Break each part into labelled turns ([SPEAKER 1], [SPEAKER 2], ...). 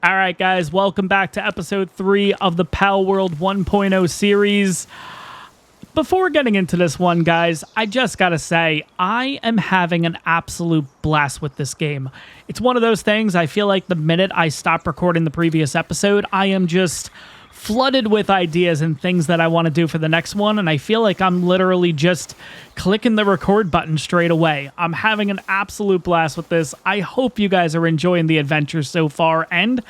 [SPEAKER 1] All right, guys, welcome back to episode 3 of the Palworld 1.0 series. Before getting into this one, guys, I just gotta say, I am having an absolute blast with this game. It's one of those things, I feel like the minute I stop recording the previous episode, I am just flooded with ideas and things that I want to do for the next one, and I feel like I'm literally just clicking the record button straight away. I'm having an absolute blast with this. I hope you guys are enjoying the adventure so far, and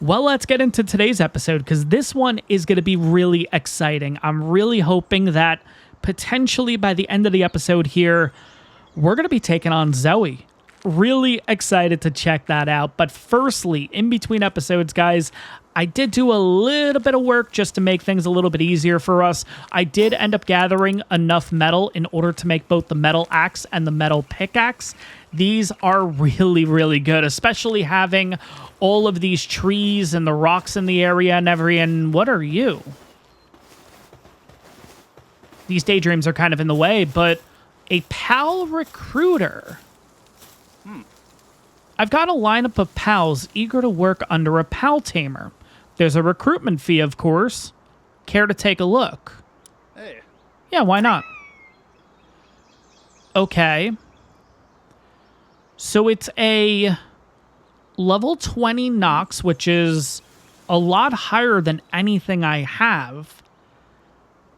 [SPEAKER 1] well, let's get into today's episode, because this one is going to be really exciting. I'm really hoping that potentially by the end of the episode here, we're going to be taking on Zoe. Really excited to check that out. But firstly, in between episodes, guys, I did do a little bit of work just to make things a little bit easier for us. I did end up gathering enough metal in order to make both the metal axe and the metal pickaxe. These are really, really good, especially having all of these trees and the rocks in the area and and what are you? These daydreams are kind of in the way, but a pal recruiter. I've got a lineup of pals eager to work under a pal tamer. There's a recruitment fee, of course. Care to take a look?
[SPEAKER 2] Hey.
[SPEAKER 1] Yeah, why not? Okay. So it's a level 20 Nox, which is a lot higher than anything I have.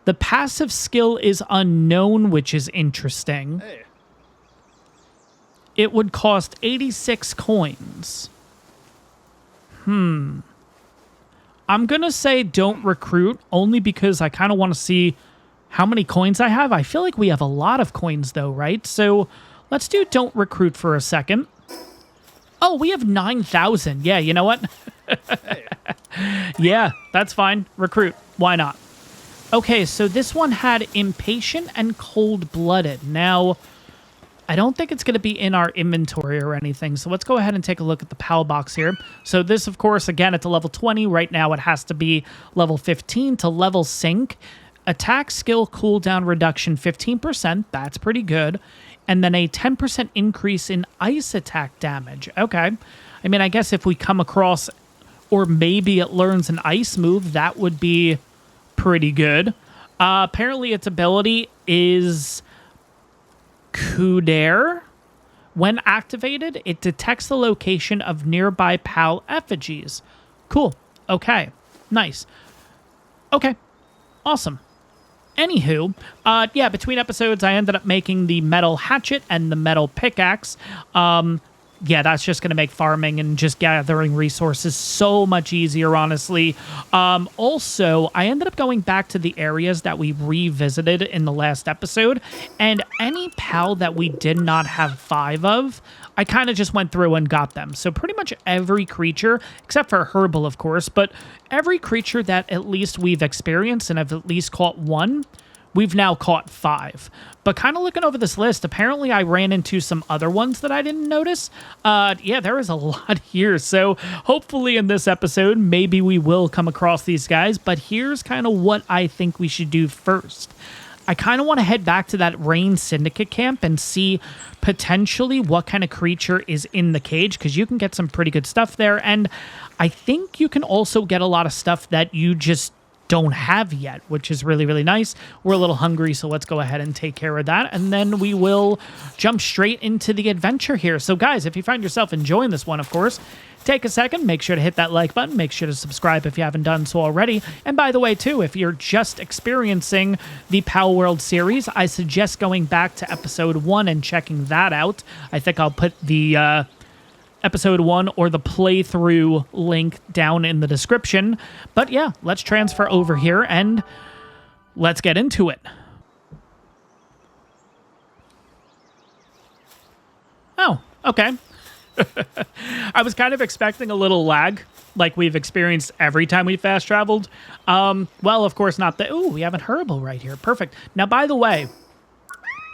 [SPEAKER 1] The passive skill is unknown, which is interesting.
[SPEAKER 2] Hey.
[SPEAKER 1] It would cost 86 coins. I'm going to say don't recruit, only because I kind of want to see how many coins I have. I feel like we have a lot of coins, though, right? So let's do don't recruit for a second. Oh, we have 9,000. Yeah, you know what?
[SPEAKER 2] Hey.
[SPEAKER 1] Yeah, that's fine. Recruit. Why not? Okay, so this one had impatient and cold-blooded. Now, I don't think it's going to be in our inventory or anything, so let's go ahead and take a look at the PAL box here. So this, of course, again, it's a level 20. Right now, it has to be level 15 to level sync. Attack skill cooldown reduction 15%. That's pretty good. And then a 10% increase in ice attack damage. Okay. I mean, I guess if we come across, or maybe it learns an ice move, that would be pretty good. Apparently, its ability is Coup d'Air. When activated, it detects the location of nearby PAL effigies. Cool. Okay. Nice. Okay. Awesome. Anywho, yeah, between episodes, I ended up making the metal hatchet and the metal pickaxe. Yeah, that's just going to make farming and just gathering resources so much easier, honestly. Also, I ended up going back to the areas that we revisited in the last episode, and any PAL that we did not have 5 of, I kind of just went through and got them. So pretty much every creature, except for Herbal, of course, but every creature that at least we've experienced and have at least caught 1, we've now caught 5. But kind of looking over this list, apparently I ran into some other ones that I didn't notice. Yeah, there is a lot here. So hopefully in this episode, maybe we will come across these guys. But here's kind of what I think we should do first. I kind of want to head back to that Rain Syndicate camp and see potentially what kind of creature is in the cage, because you can get some pretty good stuff there. And I think you can also get a lot of stuff that you just don't have yet, which is really, really nice. We're a little hungry, so let's go ahead and take care of that, and then we will jump straight into the adventure here. So guys, if you find yourself enjoying this one, of course, take a second, make sure to hit that like button, make sure to subscribe if you haven't done so already. And by the way, too, if you're just experiencing the Palworld series, I suggest going back to episode 1 and checking that out. I think I'll put the episode 1 or the playthrough link down in the description. But yeah, let's transfer over here and let's get into it. Oh, okay. I was kind of expecting a little lag, like we've experienced every time we fast traveled. Well, of course not. Ooh, we have an Herbal right here. Perfect. Now, by the way,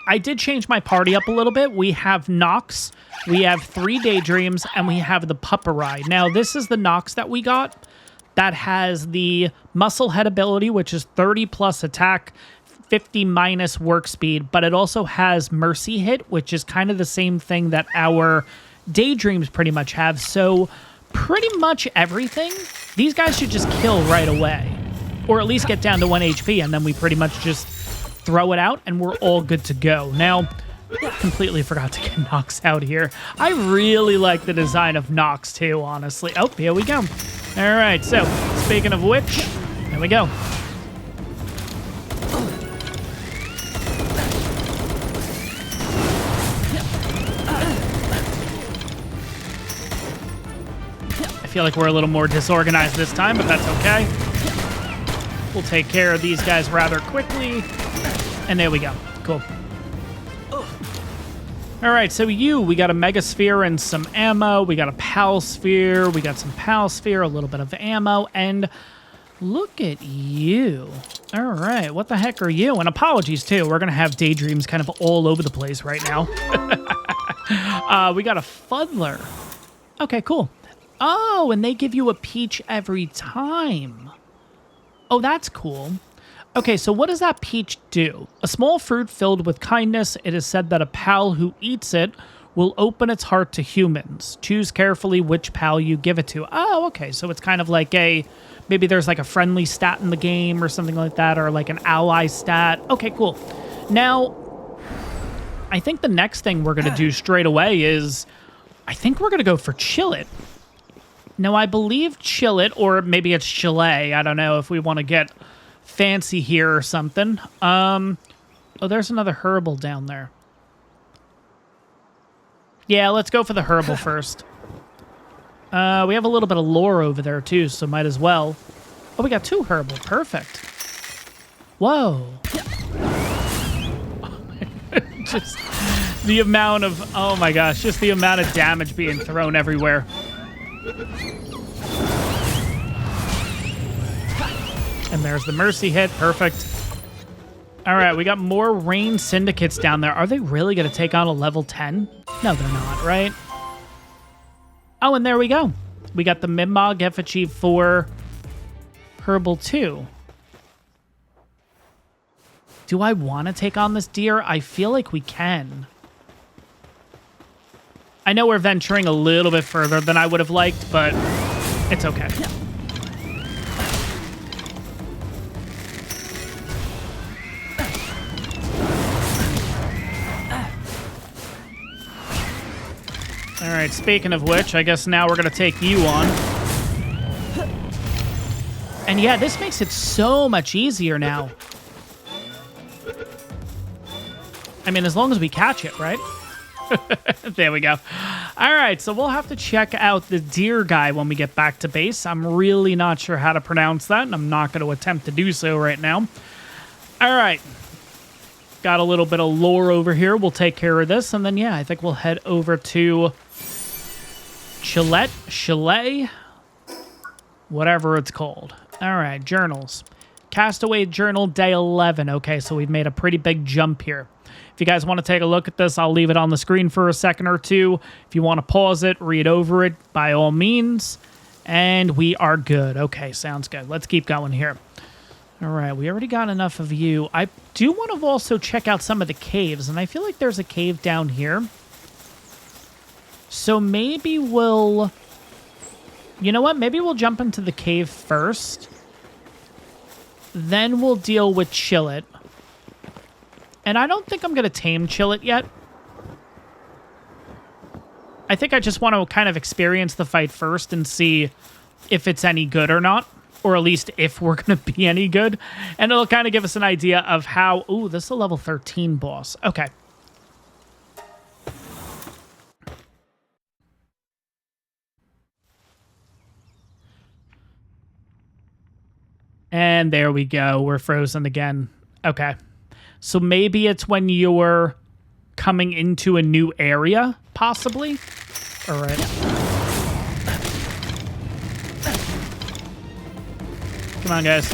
[SPEAKER 1] I did change my party up a little bit. We have Nox, we have 3 Daydreams, and we have the Puppery. Now, this is the Nox that we got that has the Muscle Head ability, which is 30 plus attack, 50 minus work speed, but it also has Mercy Hit, which is kind of the same thing that our Daydreams pretty much have. So pretty much everything, these guys should just kill right away. Or at least get down to 1 HP, and then we pretty much just throw it out, and we're all good to go. Now, completely forgot to get Nox out here. I really like the design of Nox, too, honestly. Oh, here we go. All right, so, speaking of which, there we go. I feel like we're a little more disorganized this time, but that's okay. We'll take care of these guys rather quickly. And there we go. Cool. All right, so we got a Mega Sphere and some ammo. We got a Pal Sphere. We got some Pal Sphere, a little bit of ammo. And look at you. All right, what the heck are you? And apologies, too. We're going to have daydreams kind of all over the place right now. We got a Fuddler. Okay, cool. Oh, and they give you a peach every time. Oh, that's cool. Okay, so what does that peach do? A small fruit filled with kindness. It is said that a pal who eats it will open its heart to humans. Choose carefully which pal you give it to. Oh, okay, so it's kind of like maybe there's like a friendly stat in the game or something like that, or like an ally stat. Okay, cool. Now, I think the next thing we're going to do straight away is, I think we're going to go for Chillet. Now, I believe Chillet, or maybe it's Chillet. I don't know if we want to get fancy here or something. Oh, there's another herbal down there. Yeah, let's go for the herbal first. We have a little bit of lore over there, too, so might as well. Oh, we got 2 herbal. Perfect. Whoa. Just the amount of... Oh, my gosh. Just the amount of damage being thrown everywhere. And there's the mercy hit. Perfect. All right, we got more rain syndicates down there. Are they really going to take on a level 10? No, they're not, right? Oh, and there we go. We got the Mimog effigy for Herbal 2. Do I want to take on this deer? I feel like we can. I know we're venturing a little bit further than I would have liked, but it's okay. All right, speaking of which, I guess now we're going to take you on. And yeah, this makes it so much easier now. I mean, as long as we catch it, right? There we go. All right, so we'll have to check out the deer guy when we get back to base. I'm really not sure how to pronounce that, and I'm not going to attempt to do so right now. All right. Got a little bit of lore over here. We'll take care of this, and then, yeah, I think we'll head over to Chillet, whatever it's called. All right, journals. Castaway Journal, day 11. Okay, so we've made a pretty big jump here. If you guys want to take a look at this, I'll leave it on the screen for a second or two. If you want to pause it, read over it, by all means. And we are good. Okay, sounds good. Let's keep going here. All right, we already got enough of you. I do want to also check out some of the caves, and I feel like there's a cave down here. So maybe we'll... You know what? Maybe we'll jump into the cave first. Then we'll deal with Chillet. And I don't think I'm going to tame Chillet yet. I think I just want to kind of experience the fight first and see if it's any good or not. Or at least if we're going to be any good. And it'll kind of give us an idea of how... Ooh, this is a level 13 boss. Okay. And there we go. We're frozen again. Okay. So maybe it's when you're coming into a new area, possibly? All right. Come on, guys.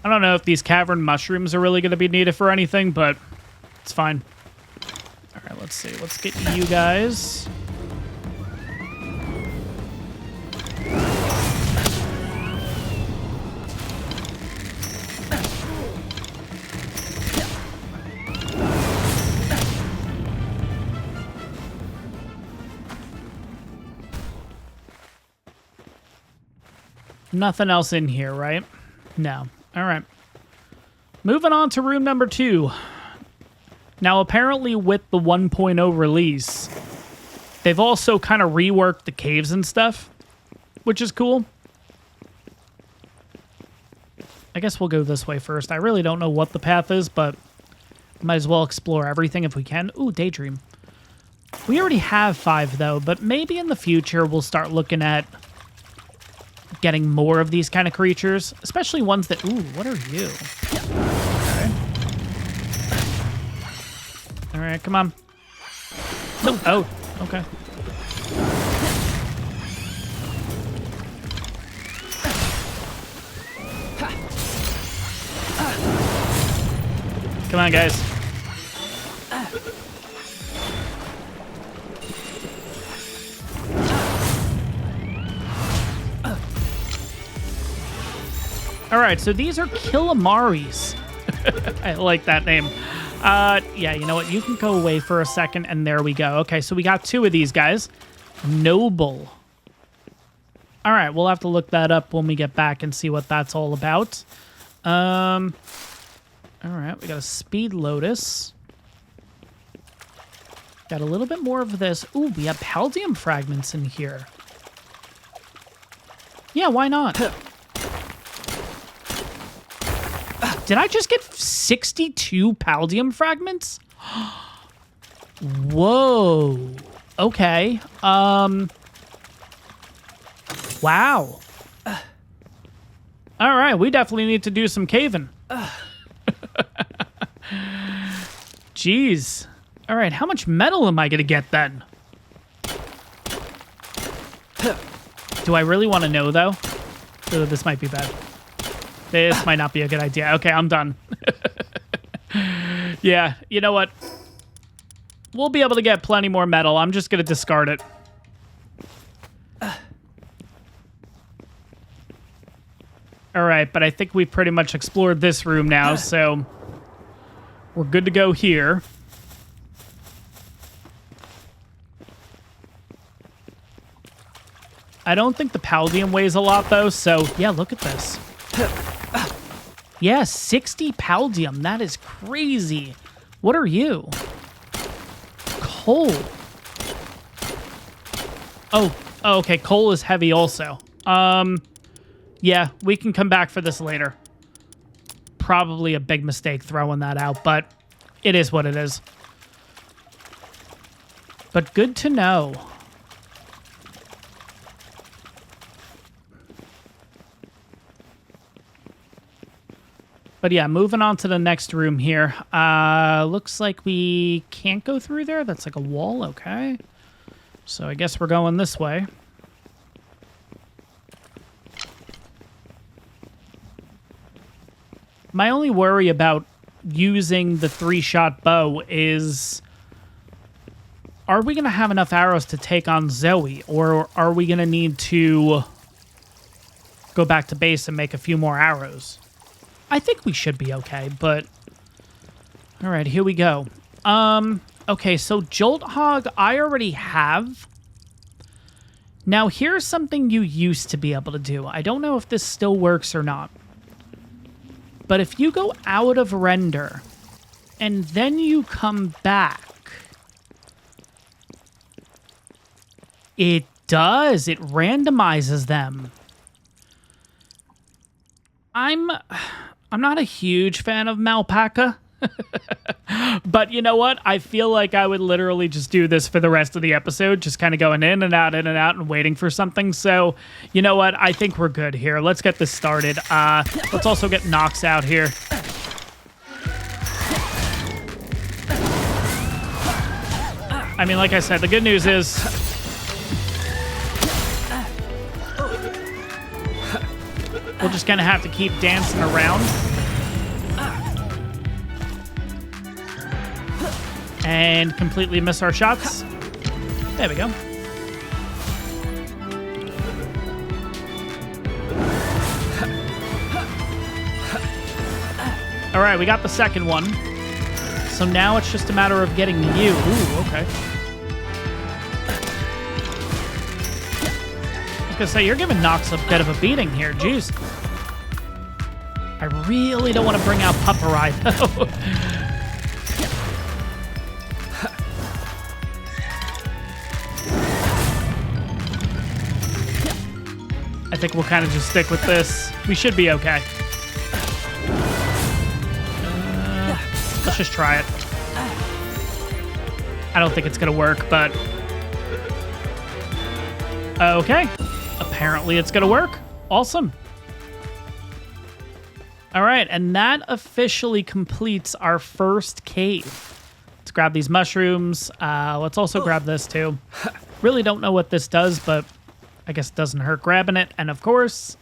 [SPEAKER 1] I don't know if these cavern mushrooms are really going to be needed for anything, but it's fine. All right, let's see. Let's get you guys. Nothing else in here, right? No. All right. Moving on to room number 2. Now, apparently with the 1.0 release, they've also kind of reworked the caves and stuff, which is cool. I guess we'll go this way first. I really don't know what the path is, but might as well explore everything if we can. Ooh, daydream. We already have 5, though, but maybe in the future we'll start looking at getting more of these kind of creatures, especially ones that... Ooh, what are you? Okay. All right, come on. No. Oh, okay. Come on, guys. All right, so these are Kilamaris. I like that name. Yeah, you know what? You can go away for a second, and there we go. Okay, so we got 2 of these guys. Noble. All right, we'll have to look that up when we get back and see what that's all about. All right, we got a Speed Lotus. Got a little bit more of this. Ooh, we have Paldium fragments in here. Yeah, why not? Did I just get 62 Paldium fragments? Whoa. Okay. Wow. All right, we definitely need to do some caving. Jeez. All right, how much metal am I going to get then? Do I really want to know, though? Oh, this might be bad. This might not be a good idea. Okay, I'm done. Yeah, you know what? We'll be able to get plenty more metal. I'm just going to discard it. All right, but I think we've pretty much explored this room now, so we're good to go here. I don't think the Paldium weighs a lot, though, so yeah, look at this. Yeah, 60 Paldium. That is crazy. What are you? Coal. Oh, okay, coal is heavy also. Yeah, we can come back for this later. Probably a big mistake throwing that out, but it is what it is. But good to know. But yeah, moving on to the next room here. Looks like we can't go through there. That's like a wall, okay. So I guess we're going this way. My only worry about using the 3-shot bow is, are we going to have enough arrows to take on Zoe? Or are we going to need to go back to base and make a few more arrows? I think we should be okay, but... All right, here we go. Okay, so Jolt Hog, I already have. Now, here's something you used to be able to do. I don't know if this still works or not. But if you go out of render, and then you come back, it does. It randomizes them. I'm not a huge fan of Malpaca. But you know what? I feel like I would literally just do this for the rest of the episode, just kind of going in and out and waiting for something. So, you know what? I think we're good here. Let's get this started. Let's also get Nox out here. I mean, like I said, the good news is... we'll just kind of have to keep dancing around. And completely miss our shots. There we go. All right, we got the second one. So now it's just a matter of getting you. Ooh, okay. gonna say, you're giving Nox a bit of a beating here. Jeez. I really don't want to bring out Pupperai, though. I think we'll kind of just stick with this. We should be okay. Let's just try it. I don't think it's going to work, but... Okay. Apparently it's going to work. Awesome. All right, and that officially completes our first cave. Let's grab these mushrooms. Let's also grab this, too. Really don't know what this does, but I guess it doesn't hurt grabbing it. And, of course,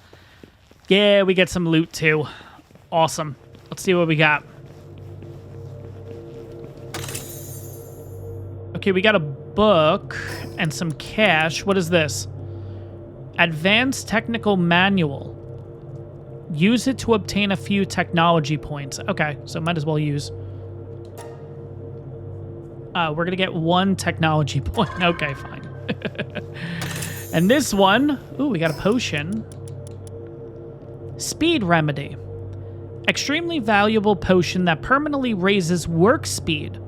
[SPEAKER 1] yeah, we get some loot, too. Awesome. Let's see what we got. Okay, we got a book and some cash. What is this? Advanced Technical Manual. Use it to obtain a few technology points. Okay, so might as well use. We're going to get 1 technology point. Okay, fine. And this one, ooh, we got a potion. Speed Remedy. Extremely valuable potion that permanently raises work speed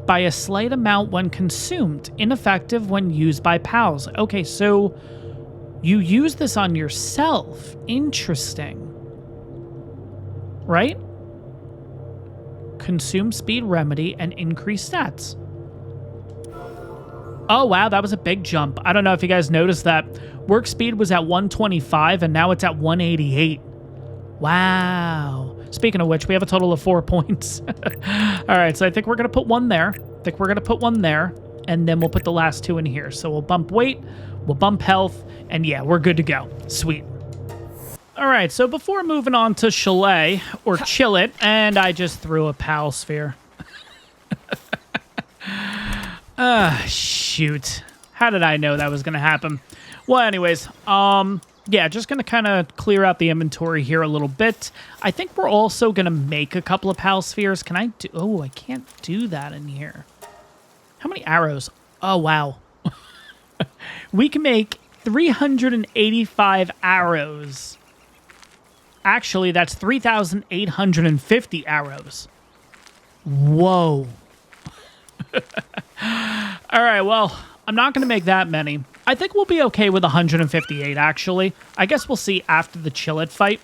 [SPEAKER 1] by a slight amount when consumed. Ineffective when used by pals. Okay, so you use this on yourself. Interesting. Right? Consume speed remedy and increase stats. Oh, wow, that was a big jump. I don't know if you guys noticed that. Work speed was at 125 and now it's at 188. Wow. Speaking of which, we have a total of 4 points. All right, so I think we're going to put 1 there. And then we'll put the last 2 in here. So we'll bump weight, we'll bump health, and yeah, we're good to go. Sweet. All right, so before moving on to Chillet, or Chillet, and I just threw a pal sphere. Shoot. How did I know that was going to happen? Well, anyways, yeah, just going to kind of clear out the inventory here a little bit. I think we're also going to make a couple of pal spheres. Can I do... Oh, I can't do that in here. How many arrows? Oh, wow. We can make 385 arrows. Actually, that's 3,850 arrows. Whoa. All right, well, I'm not going to make that many. I think we'll be okay with 158, actually. I guess we'll see after the Chillet fight.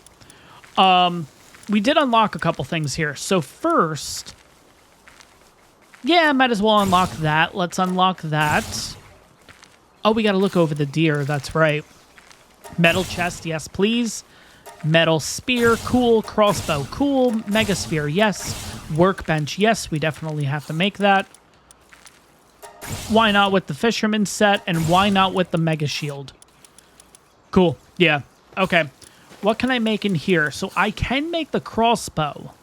[SPEAKER 1] We did unlock a couple things here. So first... Yeah, might as well unlock that. Let's unlock that. Oh, we got to look over the deer. That's right. Metal chest, yes, please. Metal spear, cool. Crossbow, cool. Mega sphere, yes. Workbench, yes. We definitely have to make that. Why not with the fisherman set? And why not with the mega shield? Cool. Yeah. Okay. What can I make in here? So I can make the crossbow.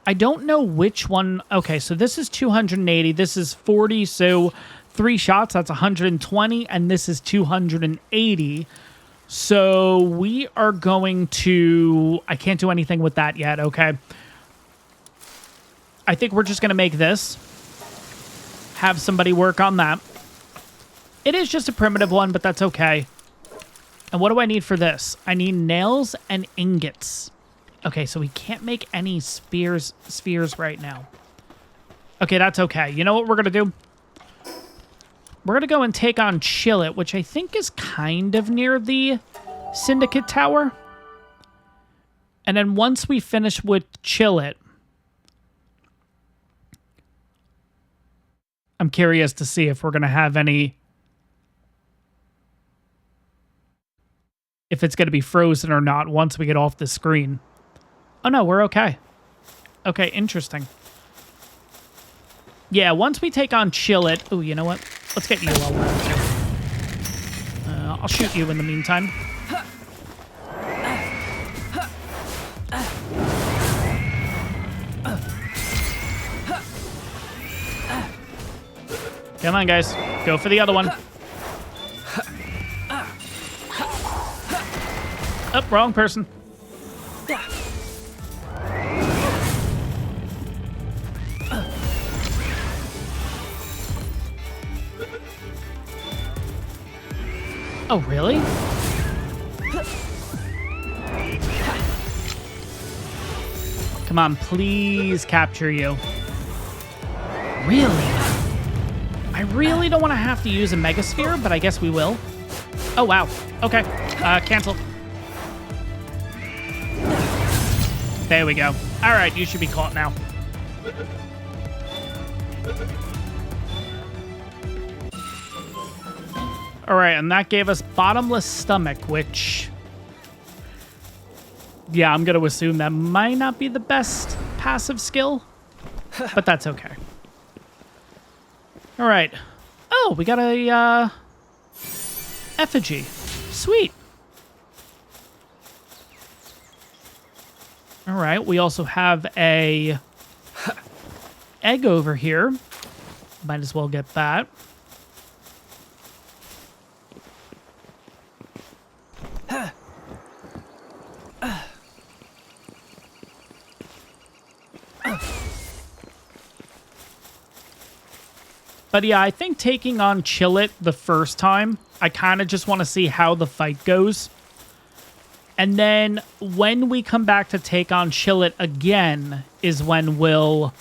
[SPEAKER 1] I don't know which one. Okay, so this is 280. This is 40. So 3 shots, that's 120. And this is 280. So we are going to... I can't do anything with that yet, okay? I think we're just going to make this. Have somebody work on that. It is just a primitive one, but that's okay. And what do I need for this? I need nails and ingots. Okay, so we can't make any spheres right now. Okay, that's okay. You know what we're going to do? We're going to go and take on Chillet, which I think is kind of near the Syndicate Tower. And then once we finish with Chillet, I'm curious to see if we're going to have any... If it's going to be frozen or not once we get off the screen. Oh, no, we're okay. Okay, interesting. Yeah, once we take on Chillet... Oh, you know what? Let's get you while we're at it. I'll shoot you in the meantime. Come on, guys. Go for the other one. Oh, wrong person. Oh, really? Come on, please capture you. Really? I really don't want to have to use a Megasphere, but I guess we will. Oh, wow. Okay. Cancel. There we go. All right, you should be caught now. All right, and that gave us bottomless stomach, which... yeah, I'm going to assume that might not be the best passive skill, but that's okay. All right. Oh, we got a effigy. Sweet. All right, we also have a egg over here. Might as well get that. But yeah, I think taking on Chillet the first time, I kind of just want to see how the fight goes. And then when we come back to take on Chillet again is when we'll...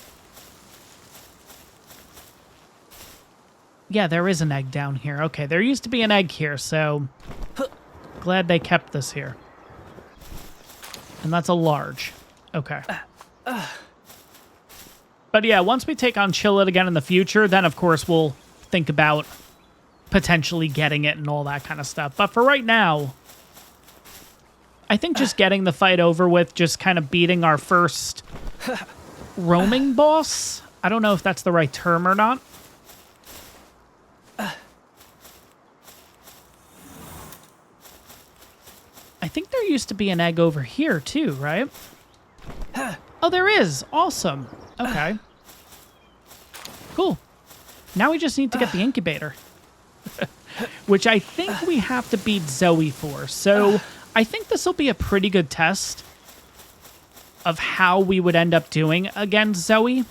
[SPEAKER 1] yeah, there is an egg down here. Okay, there used to be an egg here, so glad they kept this here. And that's a large. Okay. But yeah, once we take on Chillet again in the future, then of course we'll think about potentially getting it and all that kind of stuff. But for right now, I think just getting the fight over with, just kind of beating our first roaming boss. I don't know if that's the right term or not. I think there used to be an egg over here too, right? Oh, there is. Awesome. Okay. Cool. Now we just need to get the incubator. Which I think we have to beat Zoe for. So I think this will be a pretty good test of how we would end up doing against Zoe.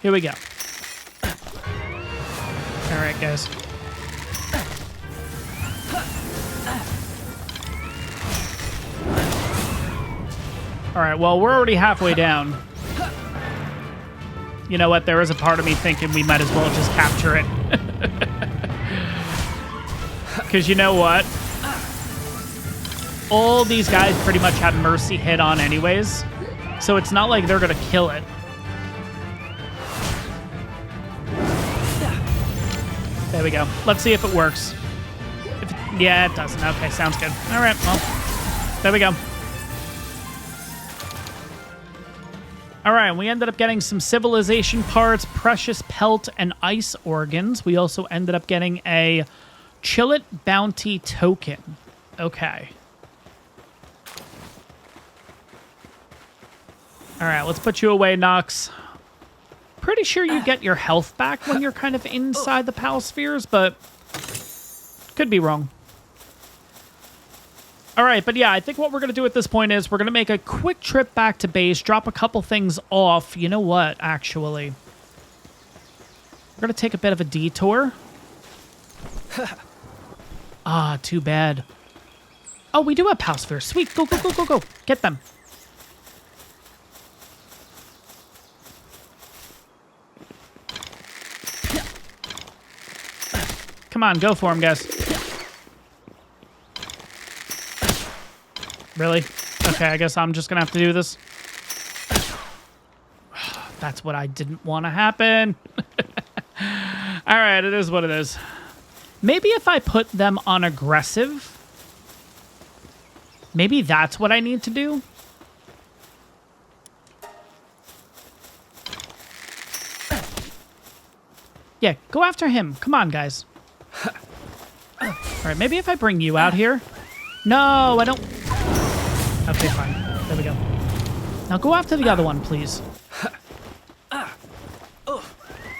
[SPEAKER 1] Here we go. All right, guys. All right, well, we're already halfway down. You know what? There is a part of me thinking we might as well just capture it. Because you know what? All these guys pretty much have Mercy hit on anyways. So it's not like they're going to kill it. There we go. Let's see if it works. Yeah, it doesn't. Okay, sounds good. All right, well, there we go. All right, we ended up getting some civilization parts, precious pelt, and ice organs. We also ended up getting a Chillet bounty token. Okay. All right, let's put you away, Nox. Pretty sure you get your health back when you're kind of inside the pal spheres, but could be wrong. All right, but yeah, I think what we're going to do at this point is we're going to make a quick trip back to base, drop a couple things off. You know what, actually? We're going to take a bit of a detour. Ah, too bad. Oh, we do have pal spheres. Sweet, go, go, go, go, go. Get them. Come on, go for him, guys. Really? Okay, I guess I'm just gonna have to do this. That's what I didn't want to happen. All right, it is what it is. Maybe if I put them on aggressive, maybe that's what I need to do. Yeah, go after him. Come on, guys. All right, maybe if I bring you out here. No, I don't... Okay, fine. There we go. Now go after the other one, please.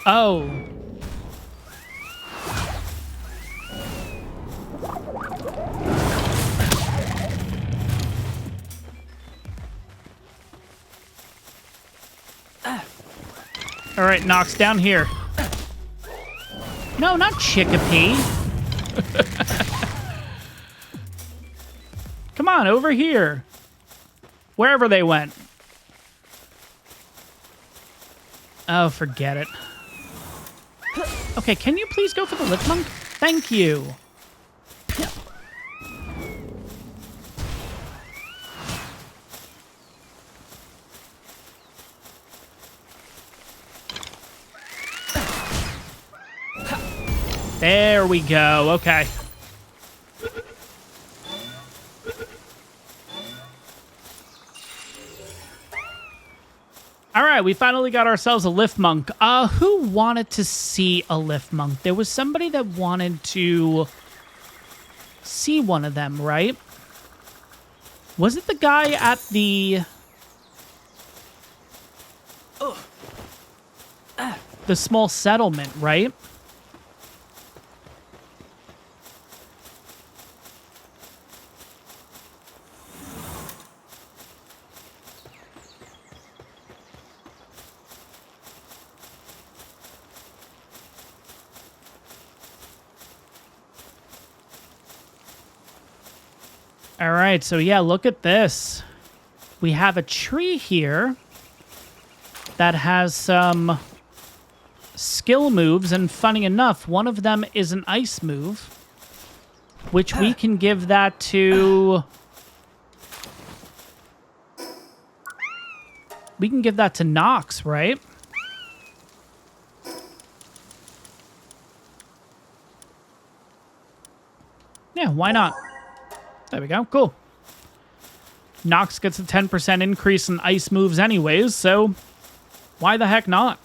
[SPEAKER 1] Oh. All right, Nox, down here. No, not Chickapee. Come on, over here. Wherever they went. Oh, forget it. Okay, can you please go for the Lift Monk? Thank you. There we go. Okay. All right, we finally got ourselves a Lift Monk. Who wanted to see a Lift Monk? There was somebody that wanted to see one of them, right? Was it the guy at the... the small settlement, right? All right, so yeah, look at this. We have a tree here that has some skill moves, and funny enough, one of them is an ice move, which we can give that to... We can give that to Nox, right? Yeah, why not? There we go. Cool. Nox gets a 10% increase in ice moves anyways, so why the heck not?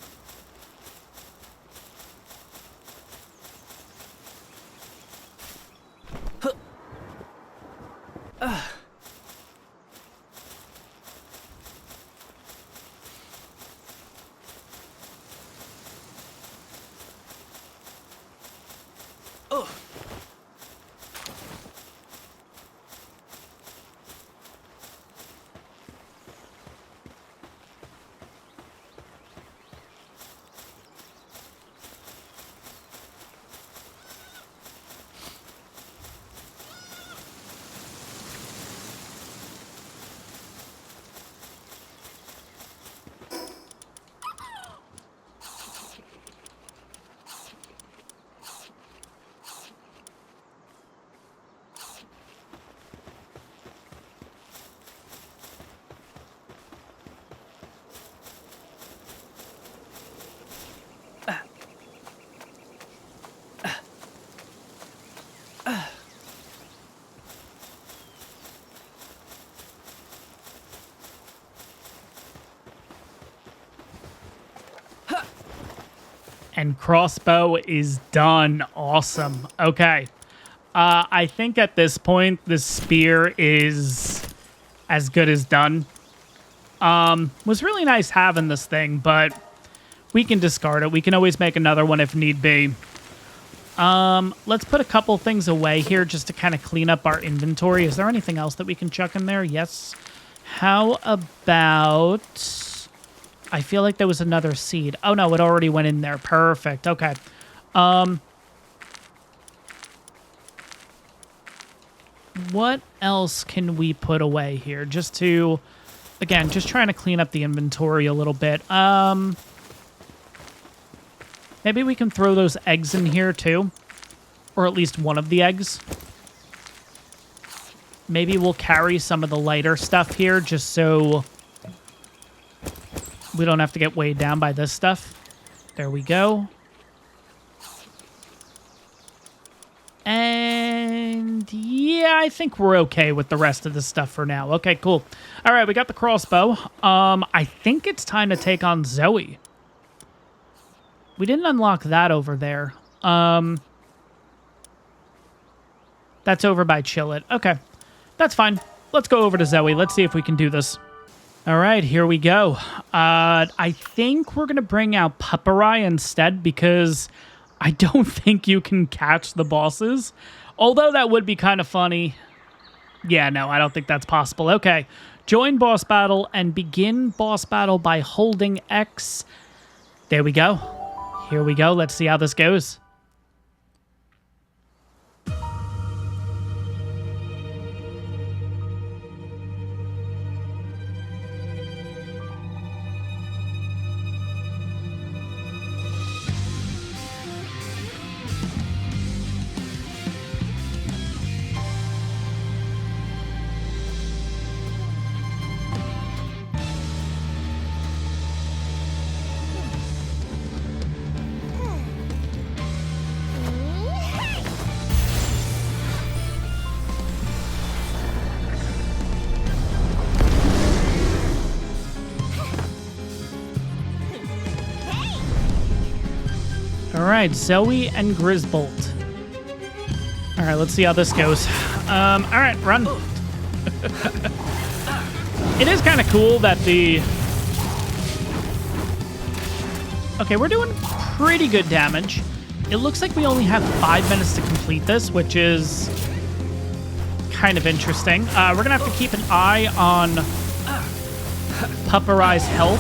[SPEAKER 1] And crossbow is done. Awesome. Okay. I think at this point, the spear is as good as done. Was really nice having this thing, but we can discard it. We can always make another one if need be. Let's put a couple things away here just to kind of clean up our inventory. Is there anything else that we can chuck in there? Yes. How about... I feel like there was another seed. Oh, no, it already went in there. Perfect. Okay. What else can we put away here? Just to, again, just trying to clean up the inventory a little bit. Maybe we can throw those eggs in here too. Or at least one of the eggs. Maybe we'll carry some of the lighter stuff here just so... we don't have to get weighed down by this stuff. There we go. And yeah, I think we're okay with the rest of the stuff for now. Okay, cool. All right, we got the crossbow. I think it's time to take on Zoe. We didn't unlock that over there. That's over by Chillet. Okay, that's fine. Let's go over to Zoe. Let's see if we can do this. All right, here we go. I think we're going to bring out Pupperai instead because I don't think you can catch the bosses. Although that would be kind of funny. Yeah, no, I don't think that's possible. Okay, join boss battle and begin boss battle by holding X. There we go. Here we go. Let's see how this goes. right, Zoe and Grizzbolt. All right, let's see how this goes. All right, run. It is kind of cool that the... Okay, we're doing pretty good damage. It looks like we only have 5 minutes to complete this, which is kind of interesting. We're going to have to keep an eye on Pupperai's health.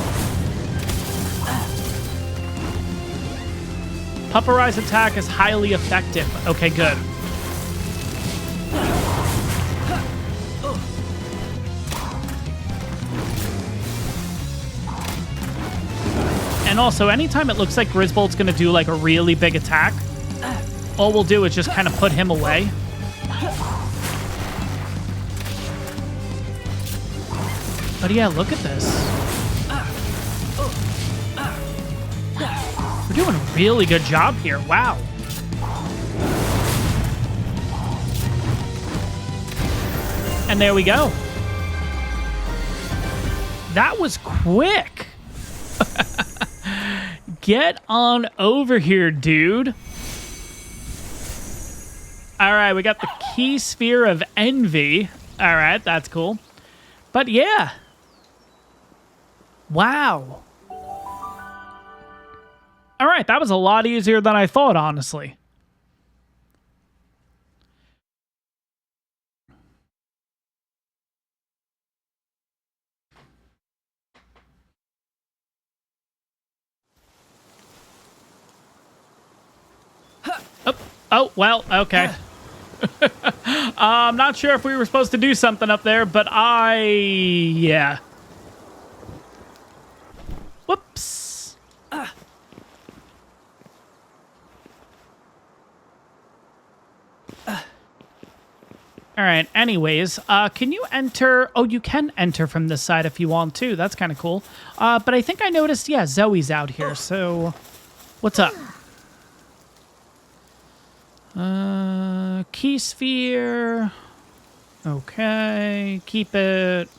[SPEAKER 1] Pupperai's attack is highly effective. Okay, good. And also, anytime it looks like Grizzbolt's going to do like a really big attack, all we'll do is just kind of put him away. But yeah, look at this. We're doing a really good job here. Wow. And there we go. That was quick. Get on over here, dude. All right, we got the key sphere of envy. All right, that's cool. But yeah. Wow. All right, that was a lot easier than I thought, honestly. Oh, well, okay. I'm not sure if we were supposed to do something up there, but yeah. Whoops. All right, anyways, can you enter? Oh, you can enter from this side if you want to. That's kind of cool. But I think I noticed, yeah, Zoe's out here, so what's up? Key sphere. Okay, keep it.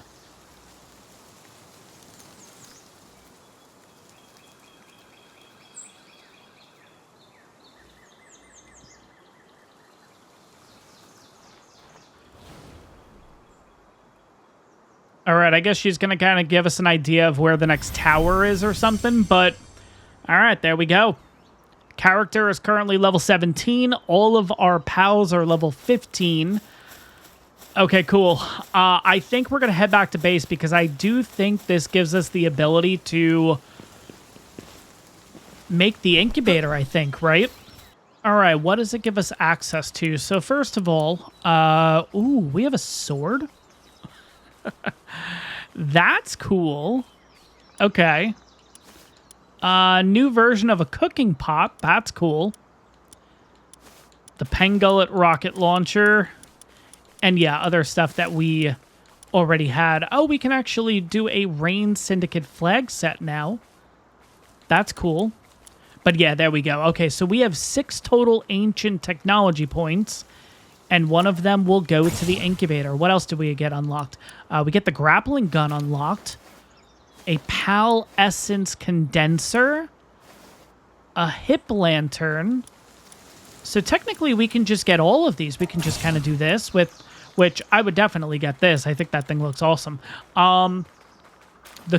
[SPEAKER 1] All right, I guess she's going to kind of give us an idea of where the next tower is or something, but all right, there we go. Character is currently level 17. All of our pals are level 15. Okay, cool. I think we're going to head back to base because I do think this gives us the ability to make the incubator, I think, right? All right, what does it give us access to? So first of all, ooh, we have a sword? That's cool. Okay. New version of a cooking pot. That's cool. The Pengullet rocket launcher. And yeah, other stuff that we already had. Oh, we can actually do a Rain Syndicate flag set now. That's cool. But yeah, there we go. Okay, so we have 6 total ancient technology points. And one of them will go to the incubator. What else did we get unlocked? We get the grappling gun unlocked. A PAL Essence Condenser, a Hip Lantern. So technically we can just get all of these. We can just kind of do this with, which I would definitely get this. I think that thing looks awesome. The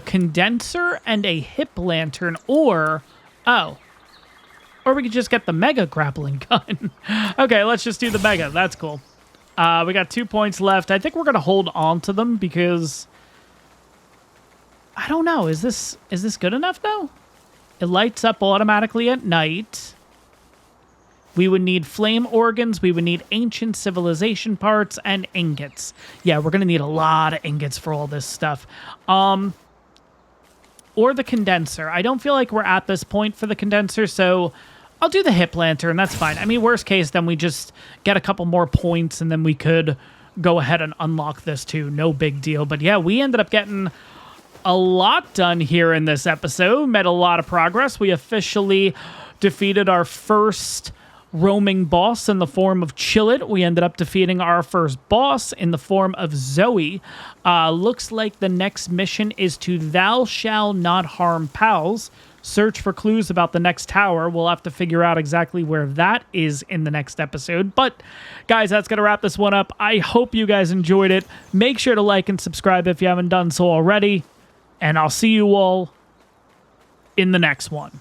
[SPEAKER 1] Condenser and a Hip Lantern, or we could just get the Mega Grappling Gun. Okay, let's just do the Mega. That's cool. We got 2 points left. I think we're going to hold on to them because... I don't know. Is this good enough, though? It lights up automatically at night. We would need flame organs. We would need ancient civilization parts and ingots. Yeah, we're going to need a lot of ingots for all this stuff. Or the condenser. I don't feel like we're at this point for the condenser, so I'll do the Hip Lantern. That's fine. I mean, worst case, then we just get a couple more points, and then we could go ahead and unlock this, too. No big deal. But yeah, we ended up getting... a lot done here in this episode. Made a lot of progress. We officially defeated our first roaming boss in the form of Chillet. We ended up defeating our first boss in the form of Zoe. Looks like the next mission is to Thou Shall Not Harm Pals. Search for clues about the next tower. We'll have to figure out exactly where that is in the next episode. But, guys, that's going to wrap this one up. I hope you guys enjoyed it. Make sure to like and subscribe if you haven't done so already. And I'll see you all in the next one.